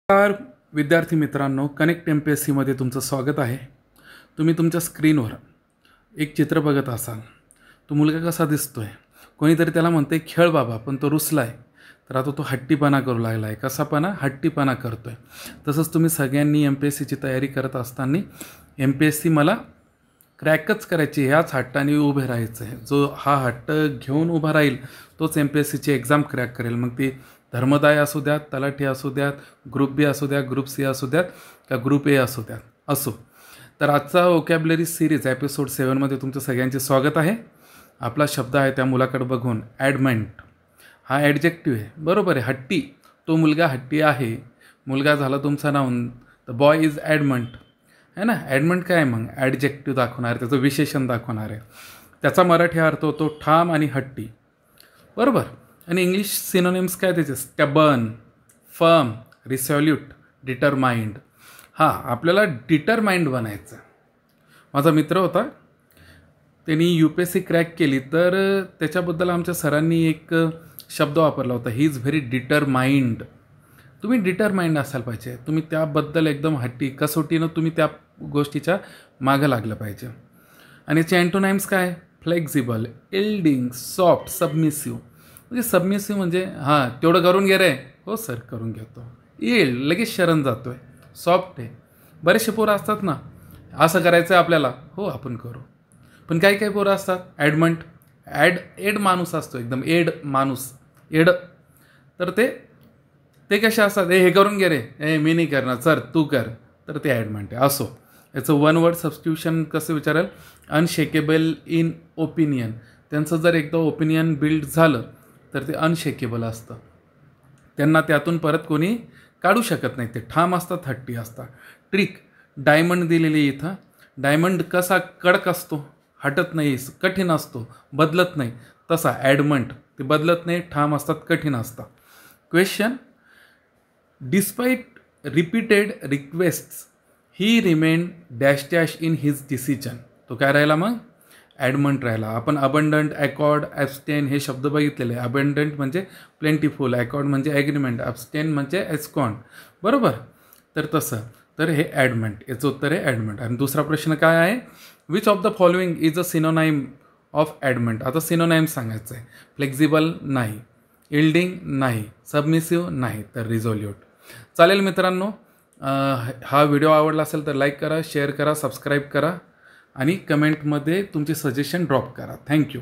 नमस्कार विद्यार्थी मित्रांनो, कनेक्ट MPSC मध्ये तुमचं स्वागत आहे। तुम्ही तुमच्या स्क्रीनवर एक चित्र बघत असाल। तो मुलगा कसा दिसतोय? कोणीतरी त्याला म्हणते खेळ बाबा, पण तो रुसलाय। तर आता तो हट्टीपणा करू लागलाय। कसापणा? हट्टीपणा करतोय। तसंच तुम्ही सगळ्यांनी MPSC ची तयारी करत असताना MPSC मला क्रॅकच करायची, ह्याच हट्टाने उभे राहायचं आहे। जो हा हट्ट घेऊन उभा राहील तोच MPSC ची एग्जाम क्रॅक करेल। मग ती धर्मदाय असू द्यात, तलाठी असू द्यात, ग्रुप बी असू द्यात, ग्रुप सी असू द्यात का ग्रुप ए असू द्यात असो। तर आजचा वोकॅब्युलरी सिरीज एपिसोड 7 मध्ये तुमचं सगळ्यांचे स्वागत आहे। आपला शब्द आहे त्या मुलाकडे बघून ॲडमेंट। हा ॲडजेक्टिव्ह आहे, बरोबर आहे। हट्टी, तो मुलगा हट्टी आहे। मुलगा झाला तुमचा नाउन, द बॉय इज ॲडमेंट है ना। ॲडमेंट काय मग? ॲडजेक्टिव्ह दाखवणार आहे, त्याचं विशेषण दाखवणार आहे। त्याचा मराठी अर्थ होतो ठाम आणि हट्टी, बरोबर। आणि इंग्लिश सिनोनिम्स काय त्याचे? Stubborn, firm, resolute, determined. हां, आपल्याला डिटरमाइंड बनायचं। माझा मित्र होता, त्यांनी UPSC क्रॅक केली, तर त्याच्याबद्दल आमच्या सरांनी एक शब्द वापरला होता, ही इज व्हेरी डिटरमाइंड। तुम्ही डिटरमाइंड असायला पाहिजे, तुम्ही त्याबद्दल एकदम हट्टी, कसोटीनं तुम्ही त्या गोष्टीच्या मागं लागलं पाहिजे। आणि याचे अँटोनाइम्स काय? Flexible, yielding, soft, submissive. म्हणजे सबमिसिव्ह म्हणजे हां तेवढं करून घे रे, हो सर करून घेतो। येईल लगेच शरण जातोय, सॉफ्ट आहे। बरेचसे पोरं असतात ना, असं करायचं आहे आपल्याला, हो आपण करू। पण काही काही पोरं असतात ॲडमंट, एड माणूस असतो, एकदम एड माणूस, एड। तर ते कसे असतात? हे करून घे रे, मी नाही करणार, सर तू कर, तर ते ॲडमंट आहे। असो, याचं वन वर्ड सबस्टिट्यूशन कसं विचारेल? Unshakeable in opinion. त्यांचं जर एकदा ओपिनियन बिल्ड झालं तर ते अनशेकेबल असतं, त्यांना त्यातून परत कोणी काढू शकत नाही। ते ठाम असतात, हट्टी असतात। ट्रिक, डायमंड दिलेली इथं। डायमंड कसा? कडक असतो, हटत नाही, कठीण असतो, बदलत नाही। तसा ॲडमंट, ते बदलत नाही, ठाम असतात, कठीण असतात। Question, despite repeated requests he remain dash dash in his decision. तो काय राहिला मग? ॲडमंट राहिला। आपण अबंडंट, अकॉर्ड, ॲब्स्टेन हे शब्द बघितलेले। अबंडंट म्हणजे प्लेंटीफुल, अकॉर्ड म्हणजे ॲग्रीमेंट, ॲब्स्टेन म्हणजे एस्कॉन, बरोबर। तर तसं, तर हे ॲडमंट, याचं उत्तर आहे ॲडमंट। आणि दुसरा प्रश्न काय आहे? Which of the following is a synonym of adamant. आता सिनोनाइम सांगायचं आहे। फ्लेक्झिबल नाही, इल्डिंग नाही, सबमिसिव्ह नाही, तर रिझोल्यूट। चालेल मित्रांनो, हा व्हिडिओ आवडला असेल तर लाईक करा, शेअर करा, सबस्क्राईब करा आणि कमेंटमध्ये तुमचे सजेशन ड्रॉप करा। थँक्यू।